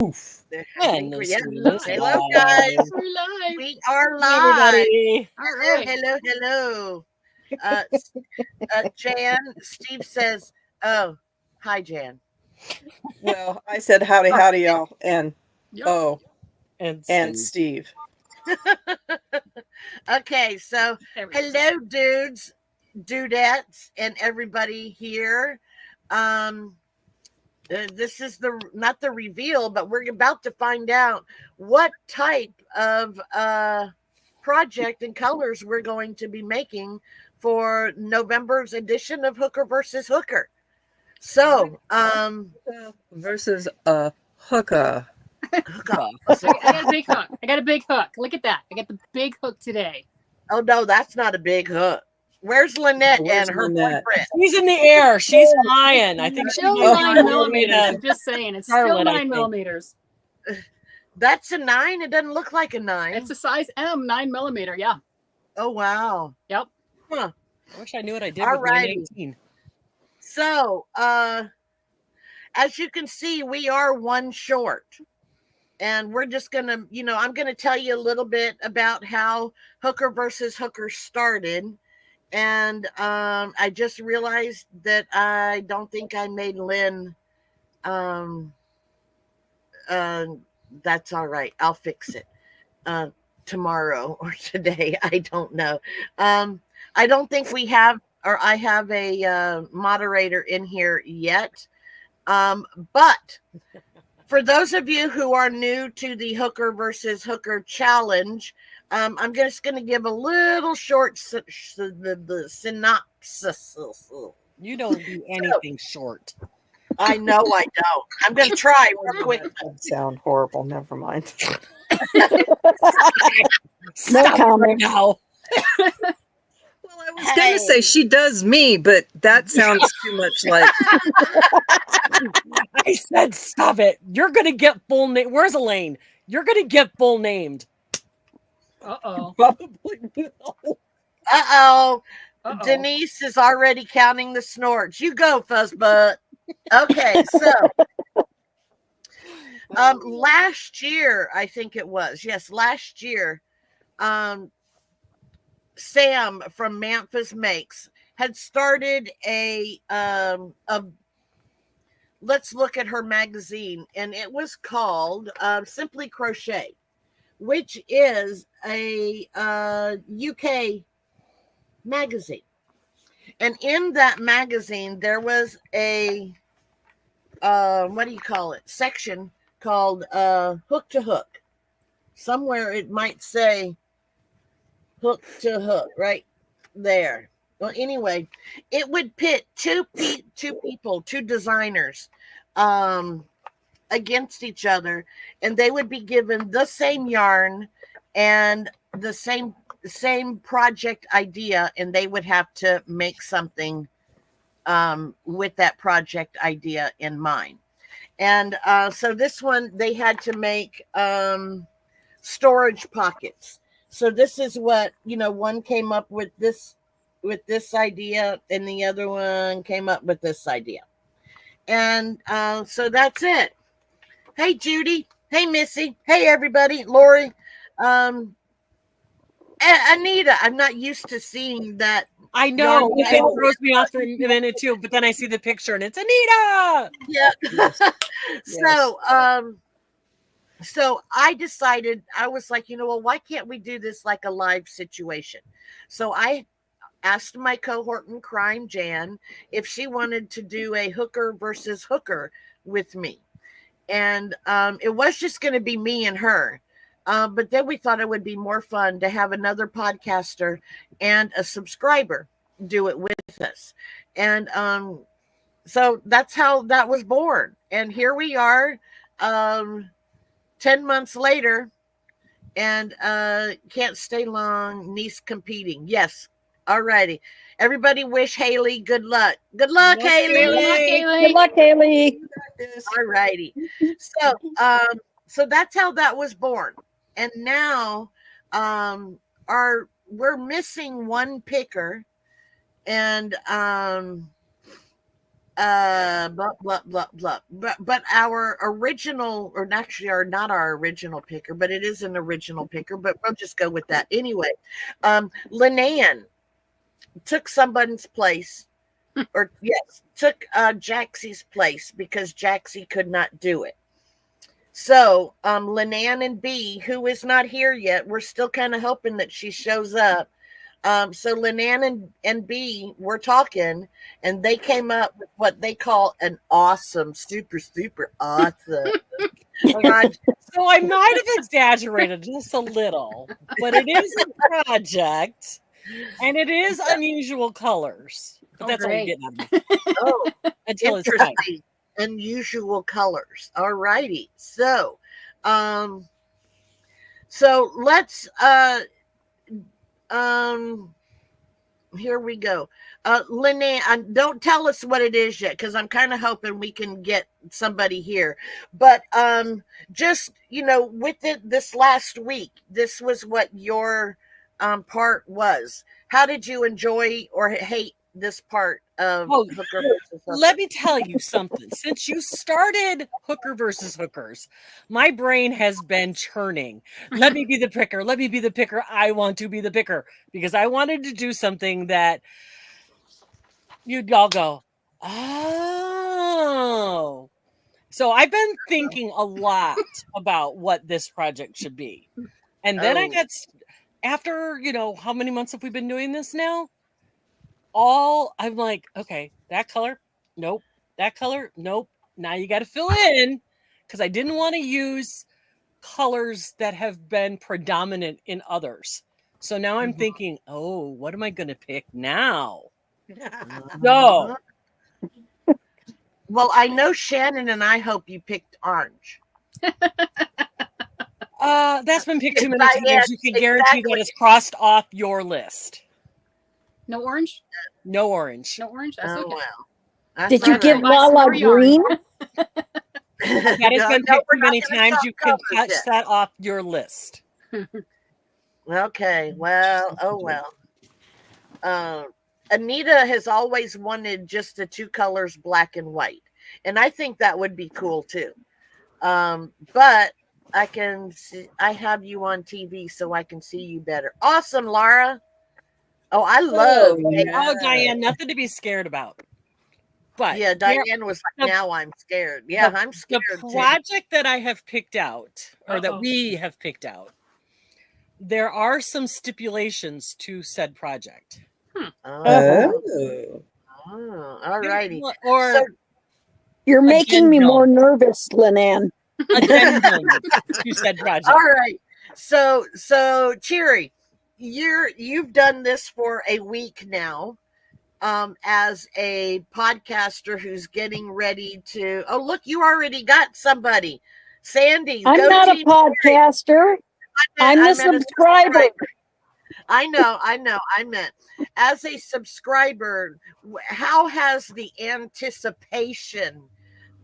And Yeah, live. hello, guys. We're live. We are Hey, live. everybody. All Hello, right. hello, hello. Uh, S- Jan, Steve says, "Oh, hi, Jan." Well, I said howdy, Oh, howdy, y'all, and Yep. oh, And and Steve. Steve. okay. So, There we go. hello, dudes, dudettes, and everybody here. Um, this is the not the reveal, but we're about to find out what type of project and colors we're going to be making for November's edition of Hooker versus Hooker. So, Versus a hooker. hook up. I got a big hook. I got a big hook. Look at that. I got the big hook today. Oh no, that's not a big hook. Where's Lynette Where's and her Lynette? boyfriend? She's in the air. She's flying. I think she's Still doing 9mm. to I'm just saying. It's Charlotte, still I 9mm. That's a 9. It doesn't look like a 9. It's a size M, 9mm. Yeah. Oh wow. Yep. Huh. I wish I knew what I did All with my righty. 19. So, as you can see, we are one short. And we're just going to, I'm going to tell you a little bit about how Hooker versus Hooker started. And I just realized that I don't think I made Lynn. Um, uh, that's all right. I'll fix it tomorrow or today. I don't know. I don't think we have, or I have a moderator in here yet. But for those of you who are new to the Hooker versus Hooker challenge, I'm just going to give a little short the synopsis. You don't do anything short. I know I don't. I'm going to try real quick. That would sound horrible. Never mind. Stop it right comment. now. Well, I was going to say she does me, but that sounds too much like. I said stop it. You're going to get full name. Where's Elaine? You're going to get full named. Uh-oh. Probably will. Uh-oh. Uh-oh. Denise is already counting the snorts. You go, Fuzzbutt. Okay, so last year, I think it was. Yes, last year, Sam from Memphis Makes had started a let's look at her magazine, and it was called Simply Crochet, which is a UK magazine. And in that magazine, there was a what do you call it? Section called Hook to Hook. Somewhere it might say Hook to Hook right there. Well, anyway, it would pit two people, two designers, against each other, and they would be given the same yarn and the same project idea, and they would have to make something with that project idea in mind. And so this one, they had to make storage pockets. So this is what, one came up with this idea, and the other one came up with this idea. And so that's it. Hey, Judy. Hey, Missy. Hey, everybody. Lori. Anita, I'm not used to seeing that. I know. It throws me off for a minute too, but then I see the picture and it's Anita. Yeah. Yes. So I decided, I was like, well, why can't we do this like a live situation? So I asked my cohort in crime, Jan, if she wanted to do a Hooker versus Hooker with me. And it was just going to be me and her. But then we thought it would be more fun to have another podcaster and a subscriber do it with us. And so that's how that was born. And here we are 10 months later, and can't stay long. Niece competing. Yes. All righty. Everybody wish Haley good luck. Good luck, Haley. Good luck, Haley. Good luck, Haley. All righty. So that's how that was born. And now we're missing one picker, and blah blah blah blah. But our original, or actually, not our original picker, but it is an original picker. But we'll just go with that anyway. Linnea took someone's place, or yes, took Jaxie's place because Jaxie could not do it. So Linnea and B, who is not here yet, we're still kind of hoping that she shows up. So Linnea and B were talking, and they came up with what they call an awesome, super awesome. So I might have exaggerated just a little, but it is a project, and it is unusual colors. But that's all I'm getting out of it. Oh, Until it's time. interesting. Unusual colors. All righty. So let's here we go. Linnea, don't tell us what it is yet, because I'm kind of hoping we can get somebody here. But just, with this last week, this was what your part was. How did you enjoy or hate this part of Hooker versus Hooker? Let me tell you something. Since you started Hooker versus Hookers, my brain has been churning. Let me be the picker. Let me be the picker. I want to be the picker, because I wanted to do something that you'd all go, oh. So I've been thinking a lot about what this project should be. And then I got, after, how many months have we been doing this now? I'm like, okay, that color, nope. That color, nope. Now you got to fill in, because I didn't want to use colors that have been predominant in others. So now I'm thinking, what am I going to pick now? No. Well, I know Shannon and I hope you picked orange. That's been picked too many times. You can guarantee that it's crossed off your list. No orange? No orange. No orange? That's okay. Well. Did you give Lala green? That has been picked too many times. You can touch that off your list. Okay. Well, Anita has always wanted just the two colors, black and white. And I think that would be cool too. But I have you on TV so I can see you better. Awesome, Lara. Oh, I love Diane, nothing to be scared about. But yeah, Diane was like, now I'm scared. Yeah, I'm scared. The project that I have picked out, or that we have picked out, there are some stipulations to said project. All righty. So, you're making me more nervous, Linnea. Addendum to said project. All right. So Cheery, you've done this for a week now, as a podcaster who's getting ready to. Oh, look, you already got somebody, Sandy. I'm not a podcaster. I'm the subscriber. I know. I meant as a subscriber. How has the anticipation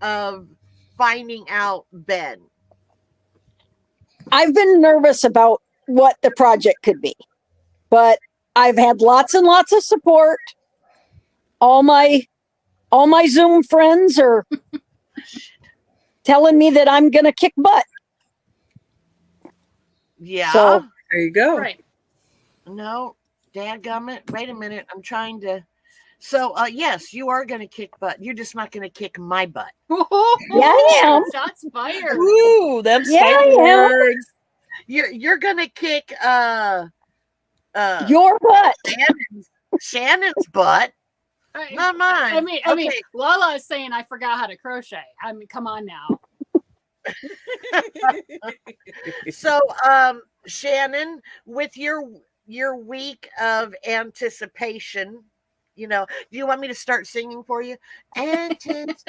of finding out been? I've been nervous about what the project could be, but I've had lots and lots of support. All my Zoom friends are telling me that I'm gonna kick butt. Yeah. So there you go. Right. No, dadgummit. Wait a minute. I'm trying to. So, yes, you are going to kick butt. You're just not going to kick my butt. Yeah, I am. Shots fired. Ooh, them I am. words. You're going to kick Your butt. Shannon's butt. Not mine. I mean, Lala is saying I forgot how to crochet. I mean, come on now. So, Shannon, with your week of anticipation, do you want me to start singing for you? Anticipation.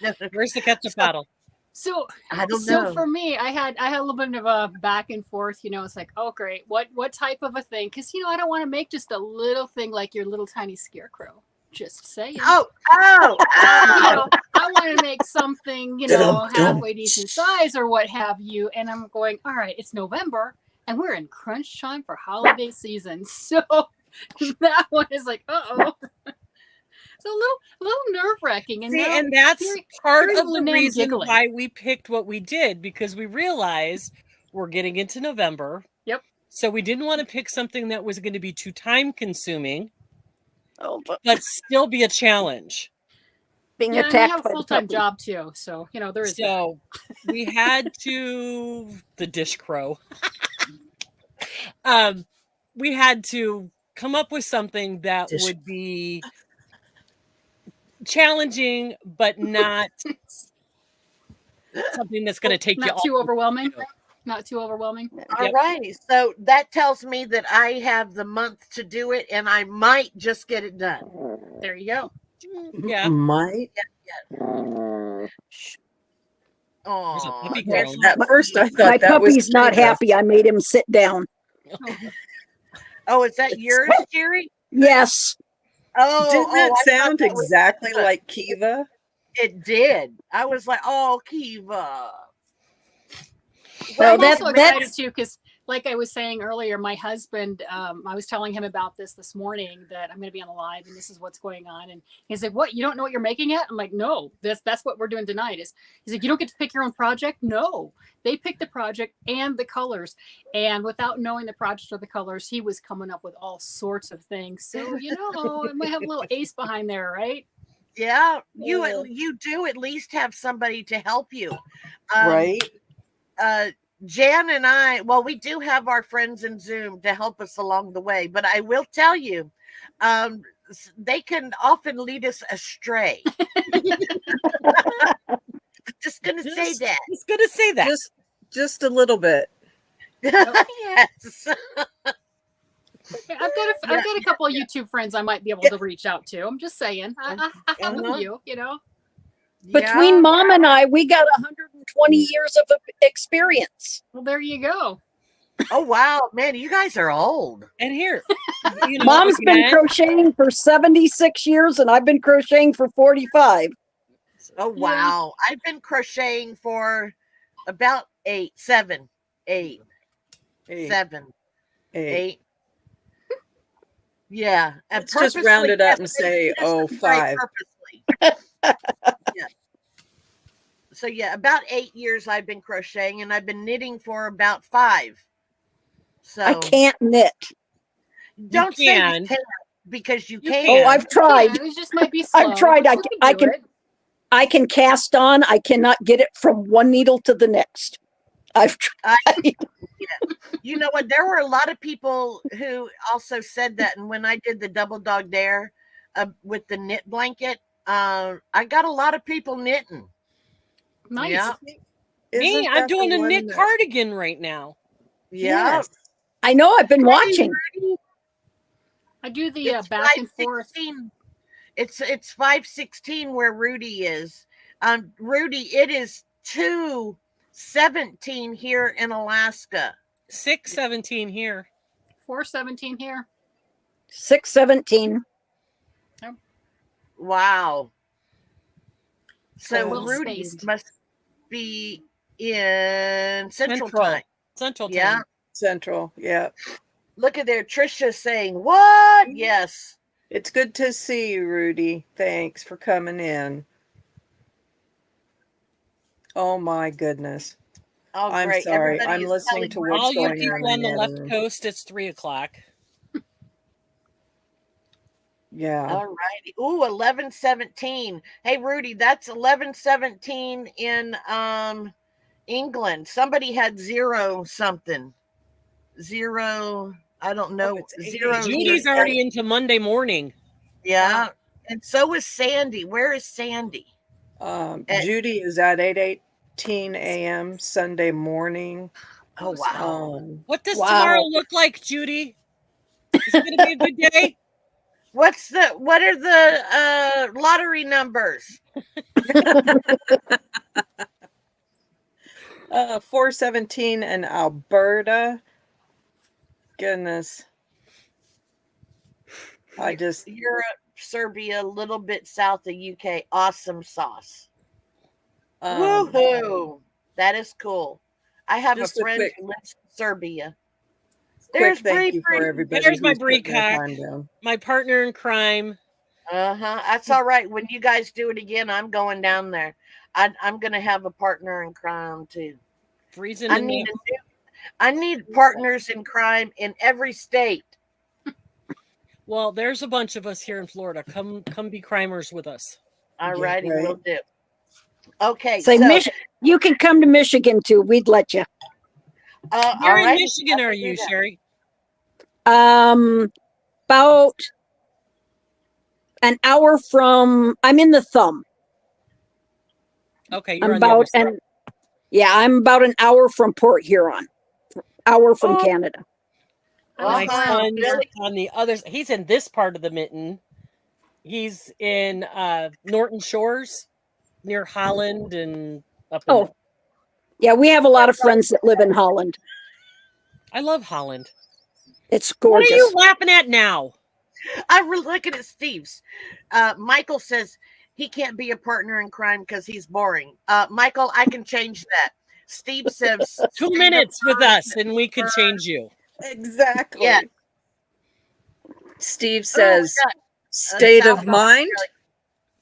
No. Where's the ketchup bottle? So I don't know. So for me, I had a little bit of a back and forth. It's like, oh great, what type of a thing? Because I don't want to make just a little thing like your little tiny scarecrow. Just saying. Oh. I want to make something, halfway decent size or what have you. And I'm going, all right, it's November and we're in crunch time for holiday season. So that one is like, uh-oh. It's a little nerve-wracking. And See, now and that's here- part here's of the Lynette reason giggling. why we picked what we did, because we realized we're getting into November. Yep. So we didn't want to pick something that was going to be too time consuming, Oh, but still be a challenge. being Yeah, and I attacked have a by the full-time puppy. job too, so there is that. So we had to the dish crow. We had to come up with something that would be challenging, but not something that's going to take you Not all too overwhelming. Not too overwhelming. All Yep. righty. So that tells me that I have the month to do it, and I might just get it done. There you go. Yeah. Might. Oh, puppy there's groan. At first, I My thought that was puppy's not Kiva. happy. I made him sit down. Oh, is that yours, Jerry? Yes. Oh, Didn't it I thought sound that was exactly Kiva. like Kiva? It did. I was like, oh, Kiva. Well, I'm that- also excited that's- too because, like I was saying earlier, my husband, I was telling him about this morning, that I'm going to be on a live and this is what's going on. And he's like, "What? You don't know what you're making yet?" I'm like, "No, that's what we're doing tonight." He's like, "You don't get to pick your own project?" No, they picked the project and the colors, and without knowing the project or the colors, he was coming up with all sorts of things. So it might have a little ace behind there, right? Yeah, Yeah. you do at least have somebody to help you. Right? Jan and I, well, we do have our friends in Zoom to help us along the way, but I will tell you, they can often lead us astray. Just gonna say that. Just going to say that. Just a little bit. Yes. I've got a couple of YouTube friends I might be able to reach out to. I'm just saying, I have a few, Between Yeah. Mom and I, we got 120 years of experience. Well, there you go. Oh wow, man, you guys are old. And here, Mom's been again, crocheting for 76 years, and I've been crocheting for 45. Oh wow, I've been crocheting for about 7, 8. Yeah, and Let's just round it up and say, purposely, 5. Yeah. So yeah, about 8 years I've been crocheting, and I've been knitting for about 5. So I can't knit. don't say you can. can't, because you You can. Oh, I've tried. Yeah, it just might be slow. I've tried. but you do it. I can cast on. I cannot get it from one needle to the next. I've tried. You know what? There were a lot of people who also said that, and when I did the double dog dare with the knit blanket, I got a lot of people knitting. Nice. Yeah. me, Isn't I'm that doing the a one knit that- cardigan right now. Yeah. Yes. I know. I've been watching. I do the It's back and forth. 516. It's 516 where Rudy is. Rudy, it is 2:17 here in Alaska. 6:17 here. 417 here. 6:17. Wow. So Little Rudy spaced. must be in Central Time. Central Yeah. time. Central. Yeah. Look at there, Trisha saying, "What? Yes." It's good to see you, Rudy. Thanks for coming in. Oh my goodness. Oh, I'm great. sorry. Everybody I'm is listening telling to me- what's All you going people on on the in left other room. coast, it's 3:00. Yeah. All righty. Ooh, 11:17. Hey, Rudy, that's 11:17 in England. Somebody had 0 something. 0. I don't know. it's 8. 0. Judy's already into Monday morning. Yeah. And so is Sandy. Where is Sandy? Judy is at 8:18 a.m. Sunday morning. Oh wow. What does Wow. tomorrow look like, Judy? Is it going to be a good day? What are the lottery numbers? 417 in Alberta. Goodness. Europe, Serbia, a little bit south of UK. Awesome sauce. Woohoo! That is cool. I have a just a friend quick- who lives in Serbia. Quick There's thank Bree you for Bree. everybody There's my who's Brie putting their cock. time down. My partner in crime. That's all right. When you guys do it again, I'm going down there. I'm going to have a partner in crime too. Freezing. I need partners in crime in every state. Well, there's a bunch of us here in Florida. Come be crimers with us. All righty, right. we'll do. Okay, Say, so you can come to Michigan too. We'd let you. all Where in right. Michigan are you, Sherry? About an hour from. I'm in the Thumb. Okay, I'm you're on the about other side. I'm about an hour from Port Huron. Hour from Canada. My Uh-huh. son's Really? on the other. He's in this part of the mitten. He's in Norton Shores, near Holland, and up. Oh, yeah, we have a lot of friends that live in Holland. I love Holland. It's What gorgeous. are you laughing at now? I'm looking at Steve's. Michael says he can't be a partner in crime because he's boring. Michael, I can change that. Steve says 2 minutes with us, and we could change you. Exactly. Yeah. Steve says state of mind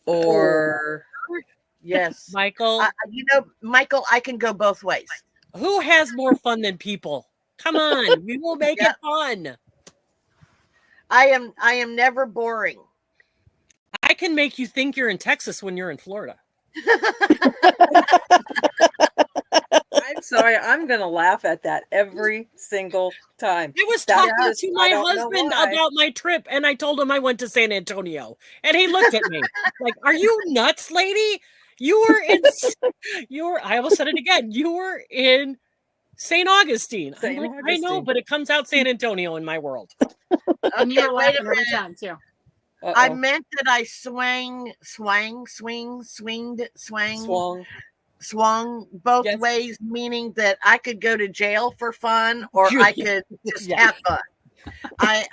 or yes. Michael, Michael, I can go both ways. who has more fun than people? Come on, we will make it fun. I am never boring. I can make you think you're in Texas when you're in Florida. I'm sorry, I'm gonna laugh at that every single time. I was talking to my husband about my trip, and I told him I went to San Antonio, and he looked at me like, "Are you nuts, lady? You were in I almost said it again. You were in St. Augustine." I'm like, I know, but it comes out San Antonio in my world. And you're wait a laughing every minute. time too. I meant that I swung both ways, meaning that I could go to jail for fun or I could just have fun. I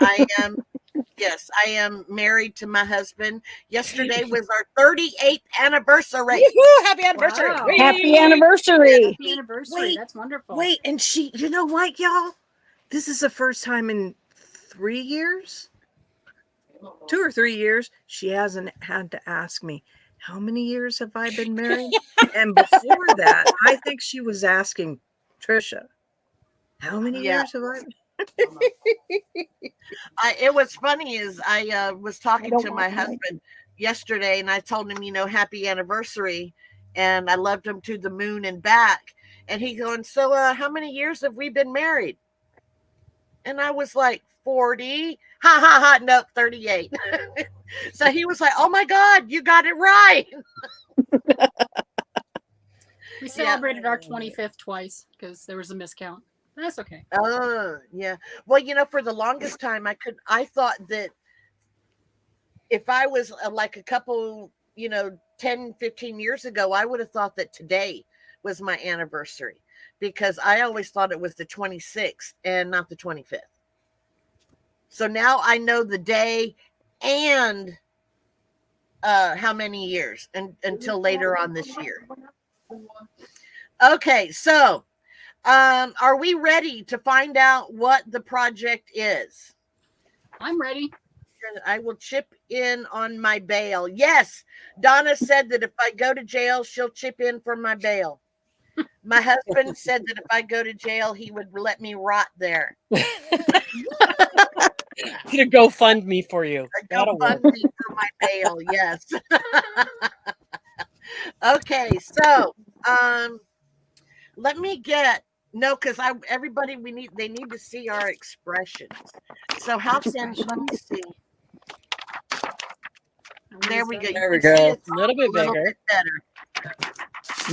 am married to my husband. Yesterday was our 38th anniversary. Woo-hoo, happy anniversary. Wow. Happy anniversary. Happy anniversary. That's wonderful. Wait, and you know what, y'all? This is the first time in 3 years, 2 or 3 years, she hasn't had to ask me, how many years have I been married? And before that, I think she was asking Trisha, how many years have I been? It was funny is I was talking to my husband yesterday and I told him, happy anniversary. And I loved him to the moon and back. And he going, so how many years have we been married? And I was like, 40. Ha ha ha. Nope, 38. So he was like, oh my God, you got it right. We celebrated our 25th twice because there was a miscount. That's okay. Oh, yeah. Well, for the longest time, I thought that if I was like a couple, 10, 15 years ago, I would have thought that today was my anniversary because I always thought it was the 26th and not the 25th. So now I know the day and how many years until later on this year. Okay, so are we ready to find out what the project is? I'm ready. I will chip in on my bail. Yes, Donna said that if I go to jail, she'll chip in for my bail. My husband said that if I go to jail, he would let me rot there. Gonna GoFundMe for you. GoFundMe for my bail. Yes. Okay, so let me get because everybody they need to see our expressions. So how can let me see? There we go. There we go. A little bit bigger. Better.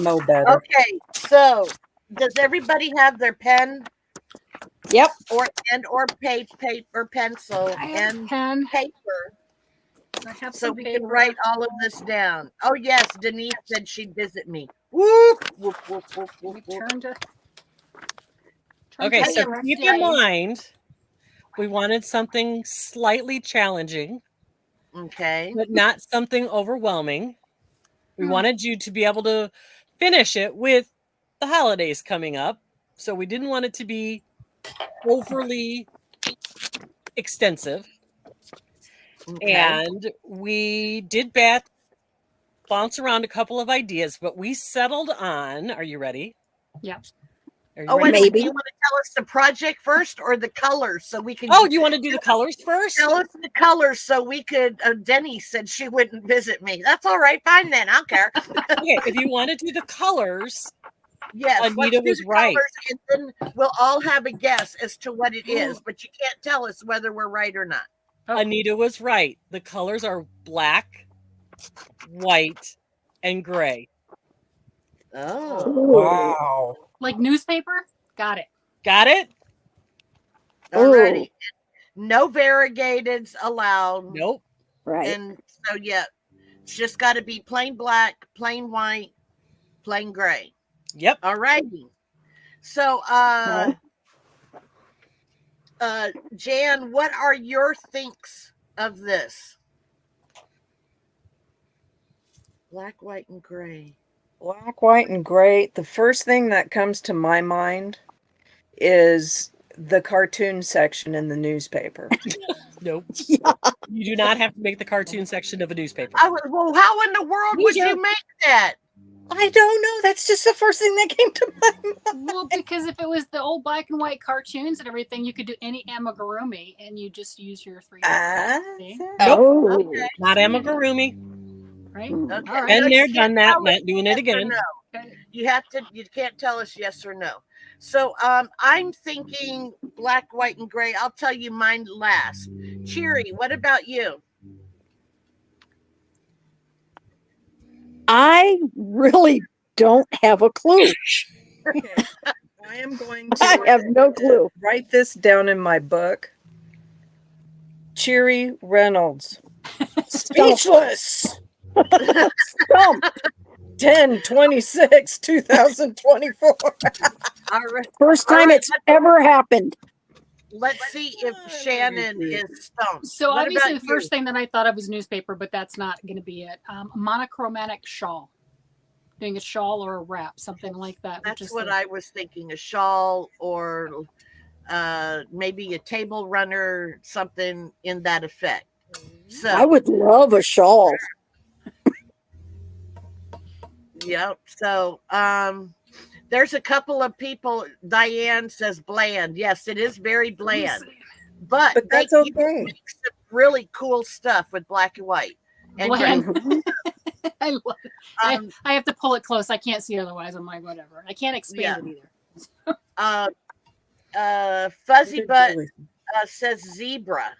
No better. Okay, so does everybody have their pen? Yep. Or paper, pencil, and pen. paper. I have So some we paper. can write all of this down. Oh yes, Denise said she'd visit me. Whoop, whoop, whoop, whoop, whoop, whoop. Okay, to so the keep rest in of mind, we wanted something slightly challenging, Okay. but not something overwhelming. We wanted you to be able to finish it with the holidays coming up. So we didn't want it to be overly extensive. Okay. And we did bounce around a couple of ideas, but we settled on, are you ready? Yeah. Are you Oh, ready? wait a minute. Do Maybe. you want to tell us the project first or the colors so we can Oh, you want to do the colors first? tell us the colors so we could? Denny said she wouldn't visit me. That's all right. Fine then. I don't care. Okay, if you want to do the colors, Yes, Anita let's do was the right. colors, and then we'll all have a guess as to what it is, but you can't tell us whether we're right or not. Okay. Anita was right. The colors are black, white, and gray. Oh, Wow. Like newspaper? Got it. Got it? alrighty. No variegateds allowed. Nope. Right. And so, yeah, it's just got to be plain black, plain white, plain gray. Yep. All righty. So, Jan, what are your thinks of this? Black, white, and gray. Black, white, and gray. The first thing that comes to my mind is the cartoon section in the newspaper. Nope. Yeah. You do not have to make the cartoon section of a newspaper. Well, how in the world would These are- you make that? I don't know. That's just the first thing that came to my mind. Well, because if it was the old black and white cartoons and everything, you could do any amigurumi and you just use your three. See? Oh. Okay. Not amigurumi. Right? Mm. Okay. All right. Been No, there, you done can't that, tell us not doing it yes or again. no. You can't tell us yes or no. So I'm thinking black, white, and gray. I'll tell you mine last. Cheery, what about you? I really don't have a clue. Okay. I am going I to have no clue. write this down in my book. Cheery Reynolds. Speechless. Stump. 10/26/2024. All right. First All time right, it's ever happened. Let's see if Shannon is stumped. So What obviously about the you? first thing that I thought of was newspaper, but that's not going to be it. A monochromatic shawl. Doing a shawl or a wrap, something like that. That's what I was thinking, a shawl or maybe a table runner, something in that effect. So I would love a shawl. yeah. So there's a couple of people. Diane says bland. Yes, it is very bland. But that's you can okay. make some really cool stuff with black and white. And Bland. green. I love it. I have to pull it close. I can't see otherwise. I'm like, whatever. I can't expand it either. Fuzzy Butt says zebra.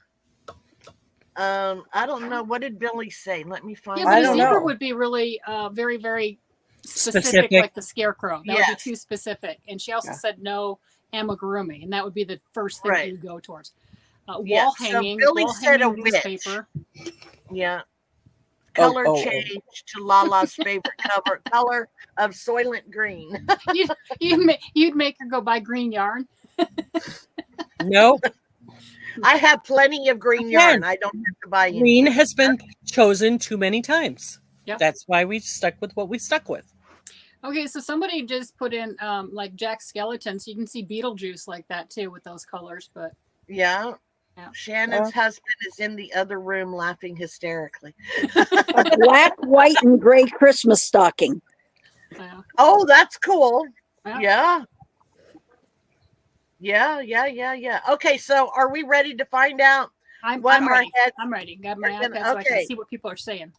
I don't know. What did Billy say? Let me find Yeah, out. but I a don't zebra know. would be really very, very specific, Specific. like the scarecrow. That would Yes. be too specific. And she also Yeah. said no amigurumi, and that would be the first thing Right. you go towards. Yes, Wall so hanging, Billy wall said a hanging witch. newspaper. Yeah. Color oh. change to Lala's favorite color of Soylent Green. You'd make her go buy green yarn. No, I have plenty of green yarn. I don't have to buy any. green has been chosen too many times. Yep. That's why we stuck with what we stuck with. Okay, so somebody just put in like Jack Skeleton, so you can see Beetlejuice like that too with those colors. But Yeah. Yeah. Shannon's husband is in the other room laughing hysterically. A black, white, and gray Christmas stocking. Oh, that's cool. Yeah. Yeah. Okay, so are we ready to find out I'm what our ready. heads? I'm ready. Got my We're gonna- iPad so I can okay. see what people are saying.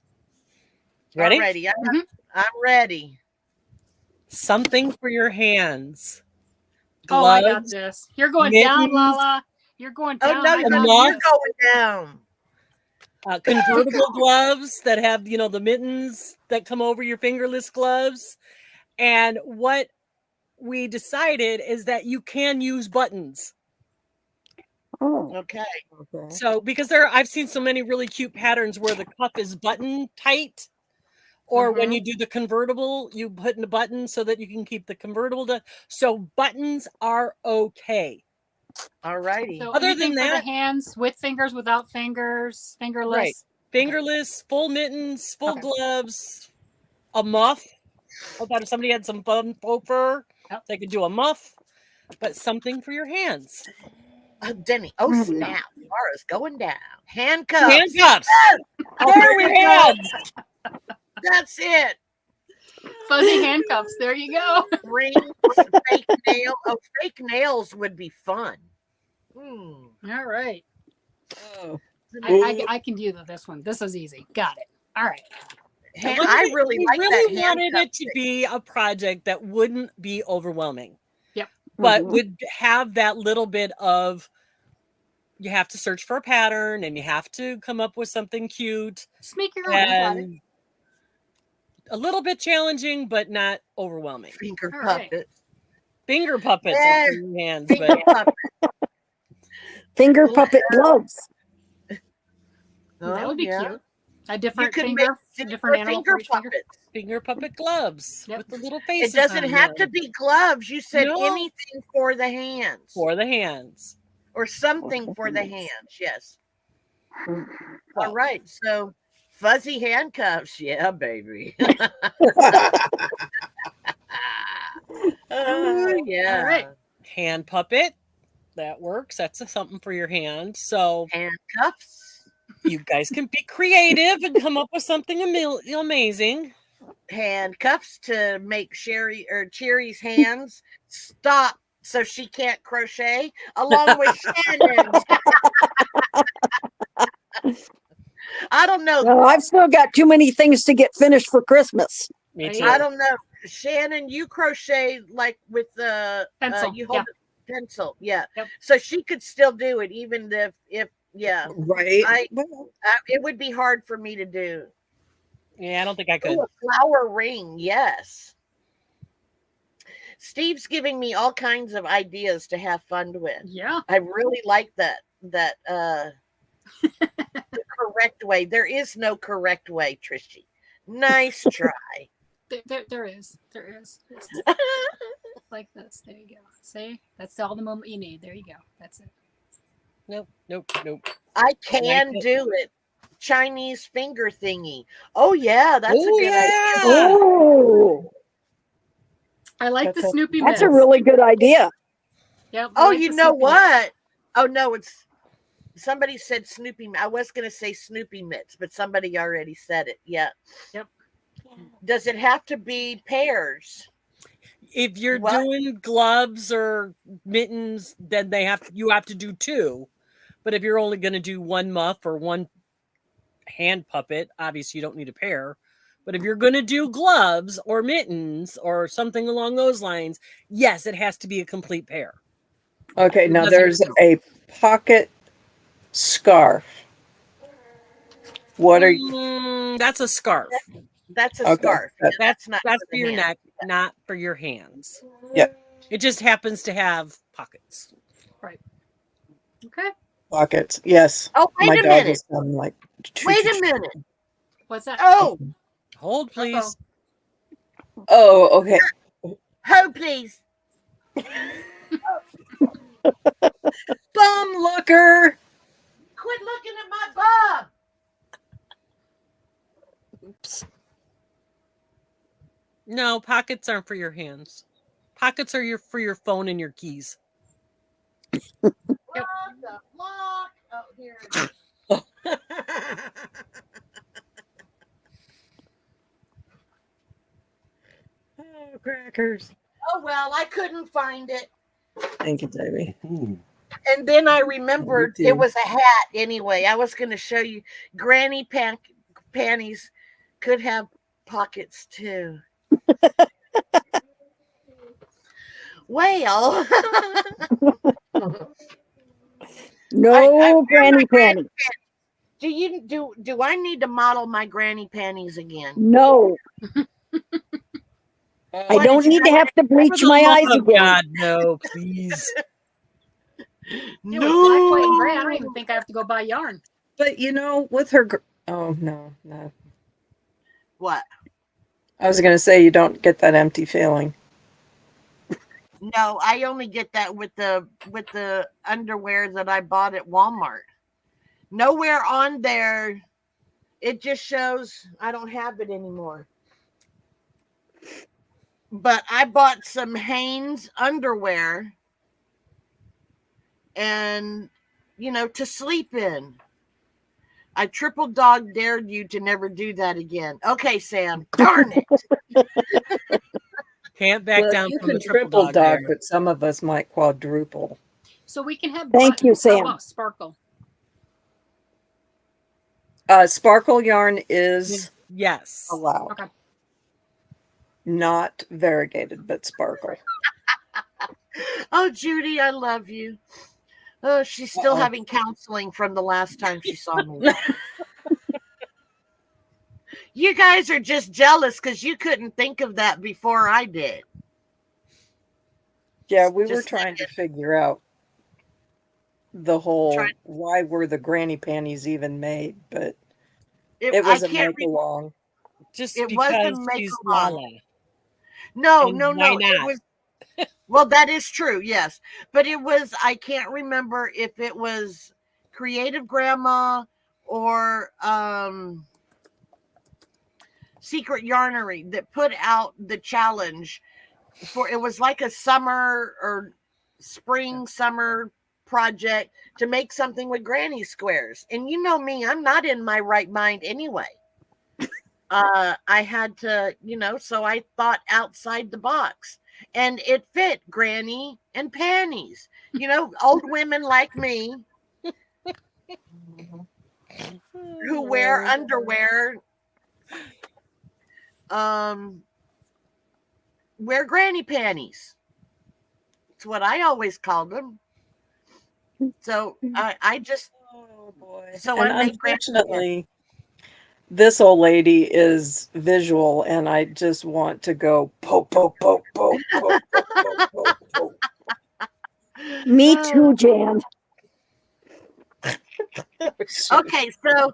Ready? Ready? Mhm. I'm ready. Something for your hands. Oh, I got Gloves. this. You're going down, mittens. Lala. You're going Oh down. no, I you're got muff. going down. Convertible gloves that have, the mittens that come over your fingerless gloves. And what we decided is that you can use buttons. Oh, Okay. So because I've seen so many really cute patterns where the cuff is button tight, or when Mhm. you do the convertible, you put in a button so that you can keep the convertible. So buttons are okay. All righty. So Other anything than for that- the hands, with fingers, without fingers, fingerless. Right. Fingerless, full mittens, full Okay. gloves, a muff. I thought if somebody had some faux fur, Yep. they could do a muff, but something for your hands. Denny. Oh, Mhm. snap. Laura's going down. Handcuffs. Handcuffs. There we go. Hands. That's it. Fuzzy handcuffs. There you go. Rings, fake nail. Oh, fake nails would be fun. All right. Oh. I can do this one. This is easy. Got it. All right. I really we like really that wanted handcuff it to thing. be a project that wouldn't be overwhelming. Yep. But Mhm. would have that little bit of, you have to search for a pattern and you have to come up with something cute Just make your own. I got it. and a little bit challenging, but not overwhelming. Finger All right. puppets. Finger puppets Yeah, on your hands, Finger but puppets. Finger puppet gloves. That would be cute. A You different could finger, make a different animal finger for each finger. puppets. finger puppet gloves Yep. with the little It faces. doesn't on have to them be gloves. You said No. anything for the hands for the hands. or something for the hands. Yes. Well, All right. So fuzzy handcuffs. Yeah, baby. Oh, yeah. All right. hand puppet, that works. That's something for your hand. So Handcuffs. you guys can be creative and come up with something amazing. Handcuffs to make Sherry or Cherry's hands stop so she can't crochet along with Shannon's. I don't know. No, I've still got too many things to get finished for Christmas. Me Right. too. I don't know. Shannon, you crochet like with the Pencil, you hold the pencil. Yeah. Yep. So she could still do it even if yeah. Right. It would be hard for me to do. Yeah, I don't think I could. Ooh, a flower ring, yes. Steve's giving me all kinds of ideas to have fun with. Yeah. I really like that the correct way. There is no correct way, Trishy. Nice try. There is. It's like this. There you go. See? That's all the moment you need. There you go. That's it. Nope. I can Like it. do it. Chinese finger thingy. Oh yeah, that's a Oh, good idea. yeah. Oh, I like the Snoopy that's a mitts. really good idea. Yep. I Oh, like you the know Snoopy mitts. what? Oh no, it's somebody said Snoopy. I was gonna say Snoopy mitts, but somebody already said it. Yeah. Yep. Does it have to be pairs? If you're What? doing gloves or mittens, then you have to do two. But if you're only going to do one muff or one hand puppet, obviously you don't need a pair. But if you're going to do gloves or mittens or something along those lines, yes, it has to be a complete pair. Okay, It now doesn't there's count. a pocket scarf. What are you? That's a scarf. That's a Okay, scarf. that- That's not That's for for the your hand. neck, not for your hands. Yep. It just happens to have pockets. Okay. Pockets? Yes. Oh, wait My a dog minute. is sounding like. Wait a minute. What's that? Oh, Hold, please. Oh, okay. ho, please. Bum looker. Quit looking at my bum. Oops. No, pockets aren't for your hands. Pockets are for your phone and your keys. What the block? Oh, here it is. Oh, crackers. Oh well, I couldn't find it. Thank you, baby. And then I remembered too. it was a hat anyway. I was going to show you granny panties could have pockets too. No Well, granny panties. do I need to model my granny panties again? No, I Why don't did you need to have to For bleach the my love eyes of again. God, no, please. Yeah, with black, white, and gray, I don't even think I have to go buy yarn. But you know, with her. Oh, no. What? I was going to say you don't get that empty feeling. No, I only get that with the underwear that I bought at Walmart. Nowhere on there, it just shows I don't have it anymore. But I bought some Hanes underwear and, to sleep in. I triple dog dared you to never do that again. Okay, Sam. Darn it. Can't back Well, down you from can the triple triple dog dog, there. but some of us might quadruple. So we can have Thank you, buttons. How Sam. about sparkle? Sparkle yarn is Yes. allowed. Okay. Not variegated, but sparkle. Oh, Judy, I love you. Oh, she's still Uh-oh. having counseling from the last time she saw me. You guys are just jealous because you couldn't think of that before I did. Yeah, we were Just trying to figure out the whole why were the granny panties even made, but it I was a can't make along. Just It was because a make she's along. Lala. No, And no, why no. It not? was well, that is true, yes. But it was, I can't remember if it was Creative Grandma or Secret Yarnery that put out the challenge for, it was like a summer or spring summer project to make something with granny squares. And you know me, I'm not in my right mind anyway. I had to, so I thought outside the box, and it fit granny and panties. Old women like me who wear underwear, wear granny panties. It's what I always called them. So I just, Oh boy. so And I made granny panties. unfortunately, this old lady is visual, and I just want to go poke, poke, poke, poke, poke, poke, poke, poke, poke. Me too, Jan. Okay, so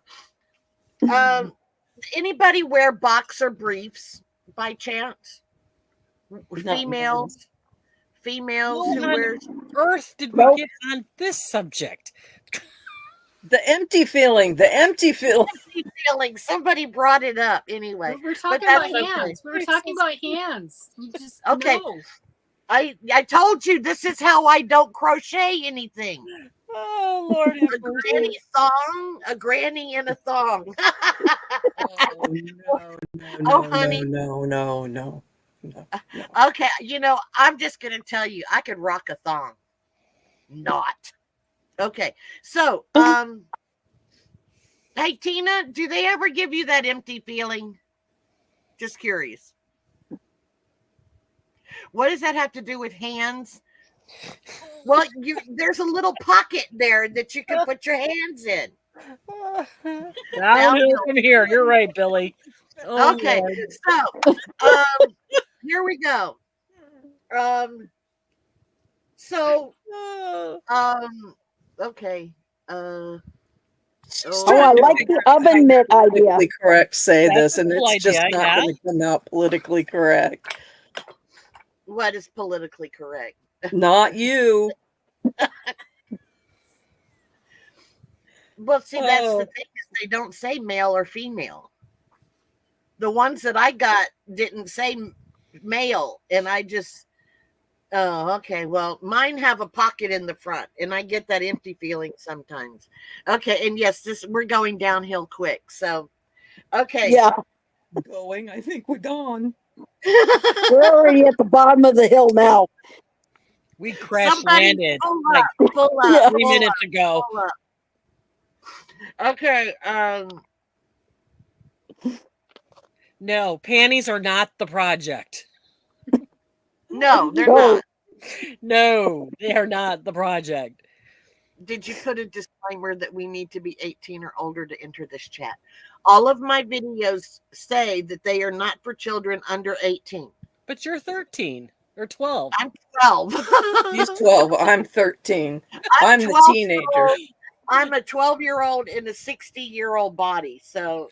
anybody wear boxer briefs by chance? Females How who on wear earth did we Nope. get on this subject? The empty feeling, the empty feeling. feeling. Somebody brought it up anyway. We're But talking that's about okay. hands. We were talking about hands. You just Okay. know. I told you this is how I don't crochet anything. Oh Lord, have A mercy. granny thong, a granny in a thong. Oh no, Oh, honey. no. Okay, I'm just gonna tell you, I could rock a thong. Not. Okay. So, hey Tina, do they ever give you that empty feeling? Just curious. What does that have to do with hands? Well, there's a little pocket there that you can put your hands in. Downhill from here. You're right, Billy. Oh, Okay, Lord. so here we go. So okay. Oh, I like the oven mitt idea. Politically correct say That's this, a and cool it's just idea, not yeah. going to come out politically correct. What is politically correct? Not you. Well, see, that's the thing, is they don't say male or female. The ones that I got didn't say male, and I just, oh, okay. Well, mine have a pocket in the front, and I get that empty feeling sometimes. Okay, and yes, we're going downhill quick. So, okay. Yeah, Going, I think we're gone. we're already at the bottom of the hill now. We crash Somebody landed pull like up, pull up, Yeah. 3 pull minutes up, ago. pull up. Okay. No, panties are not the project. No, they're No. not. No, they are not the project. Did you put a disclaimer that we need to be 18 or older to enter this chat? All of my videos say that they are not for children under 18. But you're 13 or 12. I'm 12. He's 12. I'm 13. I'm the 12 teenager. I'm a 12-year-old in a 60-year-old body. So,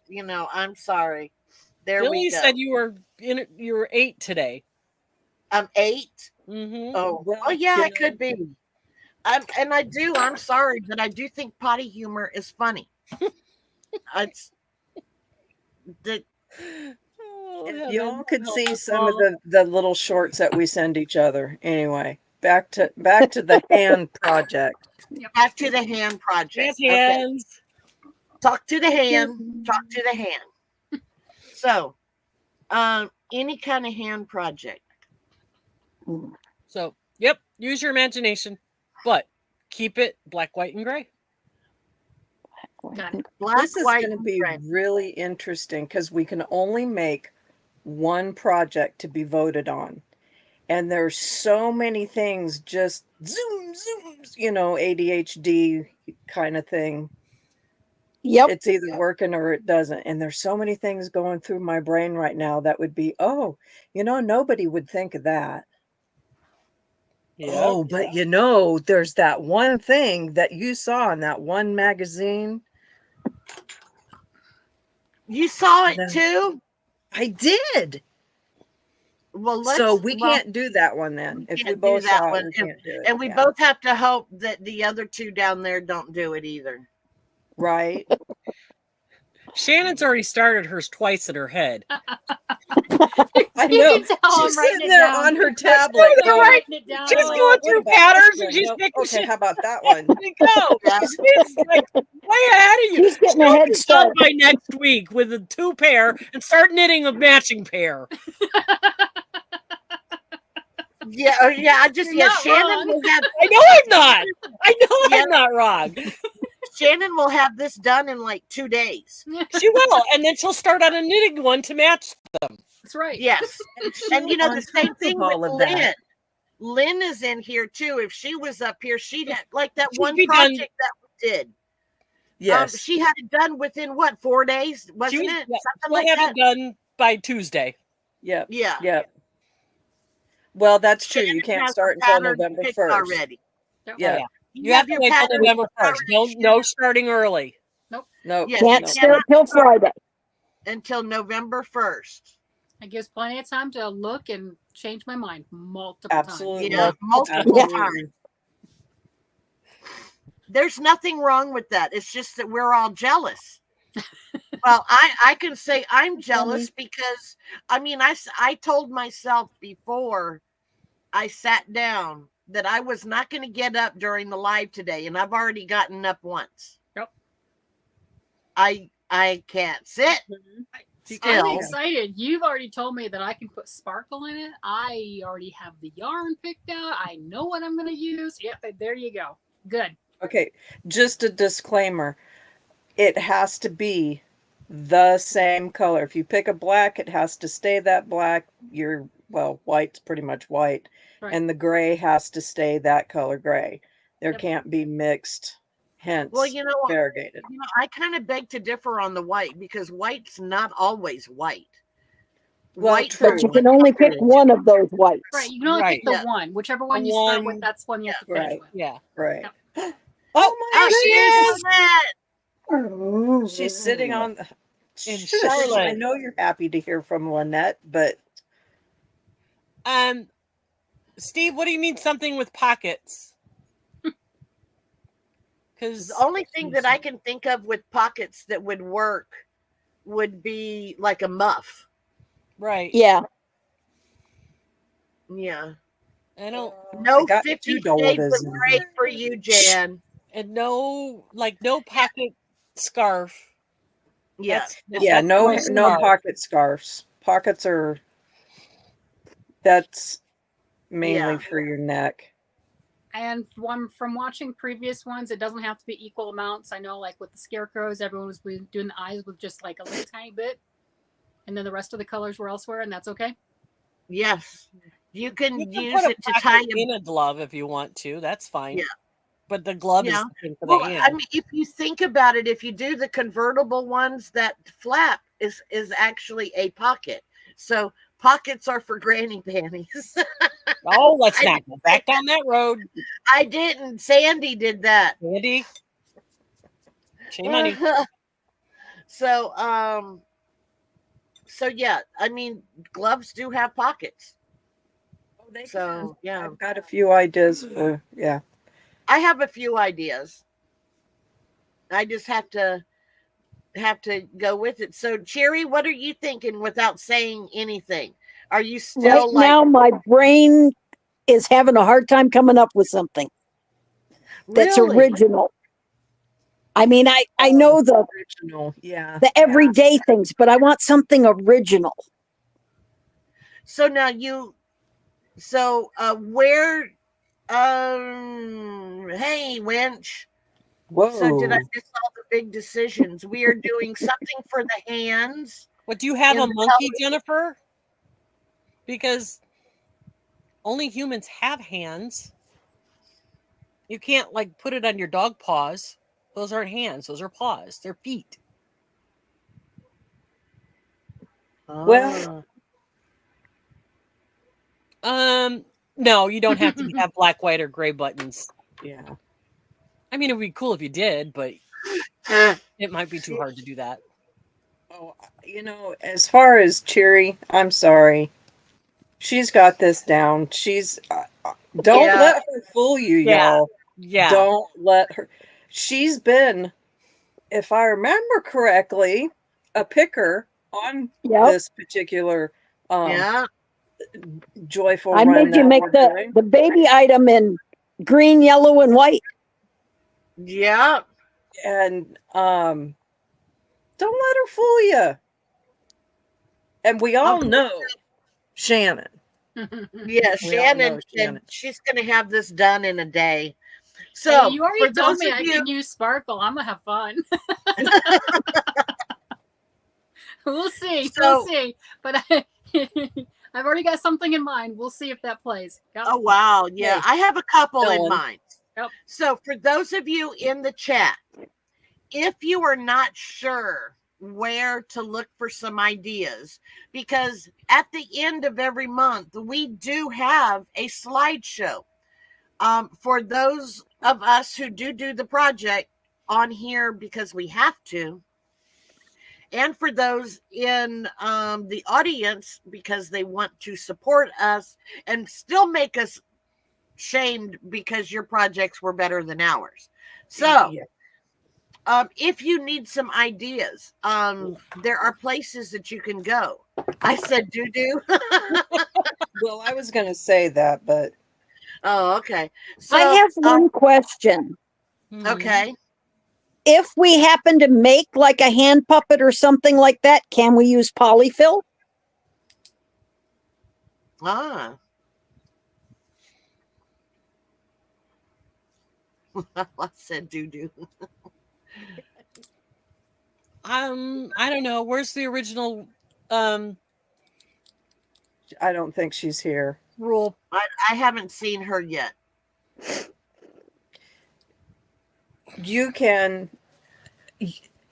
I'm sorry. There Billy we go. said you were 8 today. I'm 8. Mm-hmm. Oh, yeah, I could be. I'm sorry, but I do think potty humor is funny. It's the If y'all could see some of the little shorts that we send each other. Anyway, back to the hand project. Back to the hand project. Yes, hands. Talk to the hand. Talk to the hand. So, any kind of hand project. So, yep, use your imagination, but keep it black, white, and gray. Got it. Black, This is white, going to and be gray. really interesting because we can only make one project to be voted on. And there's so many things just zooms, ADHD kind of thing. Yep. It's either working or it doesn't. And there's so many things going through my brain right now that would be, nobody would think of that. Yep. Oh, but there's that one thing that you saw in that one magazine. You saw it No. too? I did. Well, So we can't do that one then. If we can't do both that saw one. it, we can't do it. And we Yeah. both have to hope that the other two down there don't do it either. Right. Shannon's already started hers twice in her head. I You know. can tell I'm She's writing sitting it there down. on her tablet. I'm going, writing it down. She's I'm like, going what through about patterns this and one? she's Nope. picking Okay, shit. how about that one? There you go. Yeah. She's like way ahead of you. She's getting a She'll head be start. done by next week with a 2 pair and start knitting a matching pair. Yeah, I just You're not Shannon wrong. will have I know I'm not. I know I'm not wrong. Shannon will have this done in like 2 days. She will, and then she'll start on a knitting one to match them. That's right. Yes. And On the same top thing of all with of Lynn. that. Lynn is in here too. If she was up here, she'd have like that She'd one be done- project that we did. Yes. She had it done within 4 days, wasn't it? Yeah, Something we'll like have that. it done by Tuesday. Yep. Yeah. Yep. Well, that's true. You Shannon can't has start the until pattern November picked 1st. already. Yeah. You have to your wait till pattern November picked 1st. already, No starting early. No. Yes, Can't you start till Friday. until November 1st. It gives plenty of time to look and change my mind multiple Absolutely. Yeah, multiple Absolutely. times. There's nothing wrong with that. It's just that we're all jealous. Well, I can say I'm jealous because I told myself before I sat down that I was not going to get up during the live today, and I've already gotten up once. Yep. I can't sit. times. I'm Still. excited. You've already told me that I can put sparkle in it. I already have the yarn picked out. I know what I'm going to use. Yep, there you go. Good. Okay. Just a disclaimer. It has to be the same color. If you pick a black, it has to stay that black. White's pretty much white. Right. And the gray has to stay that color gray. There Yep. can't be mixed, hence Well, variegated. I kind of beg to differ on the white because white's not always white. Well, White true. But you can only pick one of those whites. Right. You can only Right. pick the Yeah. one. Whichever one you start one. with, that's one you have to finish Right. with. Yeah. Right. Yep. Oh my Oh, she is. goodness! She's sitting on. In Shush. Charlotte. I know you're happy to hear from Lynette, but Steve, what do you mean something with pockets? Because The only thing that I can think of with pockets that would work would be like a muff. right. Yeah. Yeah. I don't No I got 50 two Shades dollars of in Grey here. for you, Jan. and no pocket scarf. Yeah. Yeah, no That's scarf. pocket scarves. Pockets are that's mainly Yeah. for your neck. And from watching previous ones, it doesn't have to be equal amounts. I know, like with the scarecrows, everyone was doing the eyes with just like a little tiny bit, and then the rest of the colors were elsewhere, and that's okay. Yes. You can You can use put a it to tie pocket in a glove if you want to. That's fine. Yeah. But the glove Yeah. is different for Well, the hand. I mean, if you think about it, if you do the convertible ones, that flap is actually a pocket. So pockets are for granny panties. Oh, let's not go back down that road. I didn't. Sandy did that. Andy. Shame on you. So yeah, I mean, gloves do have pockets. Oh, they So yeah, I've got a few ideas for I have a few ideas. I just have to go with it. So Cherry, what are you thinking without saying anything? Are you still Right now, my brain is having a hard time coming up with something that's Really? original. I mean, I know the Original. Yeah. everyday things, but I want something original. So now where hey wench. Whoa. So did I miss all the big decisions? We are doing something for the hands. What, do you have In a the monkey, Jennifer? Because only humans have hands. You can't like put it on your dog paws. Those aren't hands, those are paws. They're feet. Well, No, you don't have to have black, white, or gray buttons. yeah. I mean, it would be cool if you did, but it might be too hard to do that. Oh, as far as Cheery, I'm sorry. She's got this down. She's don't Yeah. let her fool you, Yeah. y'all. Yeah. Don't let her. She's been, if I remember correctly, a picker on this particular yeah. joyful I run made you that make we're doing. the baby item in green, yellow, and white. Yeah. And don't let her fool you. And we all know Shannon. Yeah, We all know Shannon, Shannon. she's going to have this done in a day. Hey, So you already for told those me of I you, can use sparkle. I'm gonna have fun. We'll see. So- We'll see. But I've already got something in mind. We'll see if that plays. Yep. oh wow, yeah, Hey, I have a couple in Ellen. mind. Yep. So for those of you in the chat, if you are not sure where to look for some ideas, because at the end of every month we do have a slideshow. For those of us who do the project on here because we have to, and for those in the audience because they want to support us and still make us shamed because your projects were better than ours. So if you need some ideas, there are places that you can go. I said do. Well, I was going to say that, but Oh, okay. So I have one question. okay. If we happen to make like a hand puppet or something like that, can we use polyfill? Ah. I said do. I don't know. Where's the original I don't think she's here. rule? I haven't seen her yet. You can,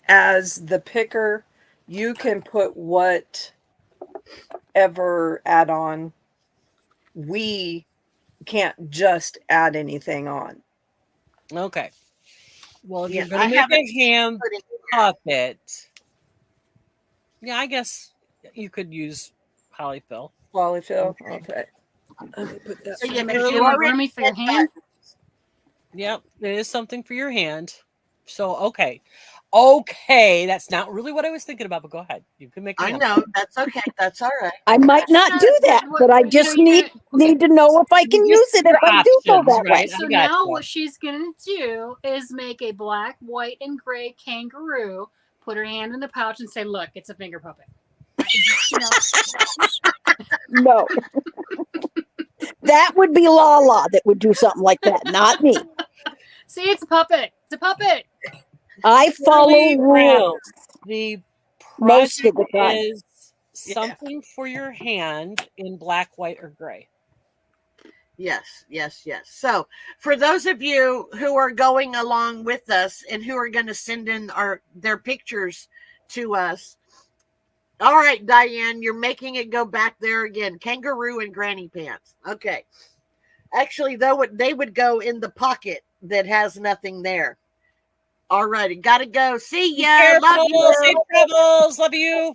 as the picker, you can put whatever add-on. We can't just add anything on. Okay. Well, if Yeah, you're going I to make haven't a ham put it puppet, yeah, I guess you could use polyfill. Polyfill. Okay. Let me put that. So yeah, Make because it you more already roomy for your said hand. Yep, it is something for your hand. So okay, that's not really what I was thinking about. But go ahead, you can make. I know that's okay. That's all right. I might not do that, but I just need to know if I can use it if I do go that way. So now what she's gonna do is make a black, white, and gray kangaroo. Put her hand in the pouch and say, "Look, it's a finger puppet." No. That would be Lala that would do something like that, not me. See, it's a puppet. It's a puppet. I follow Shirley Brown, rules. The Most of project the time. is something for your hand in black, white, or gray. Yes. So for those of you who are going along with us and who are going to send in their pictures to us. All right, Diane, you're making it go back there again. Kangaroo and granny pants. Okay. Actually, though, they would go in the pocket that has nothing there. All righty. Got to go. See ya. Love you. Safe travels. Love you.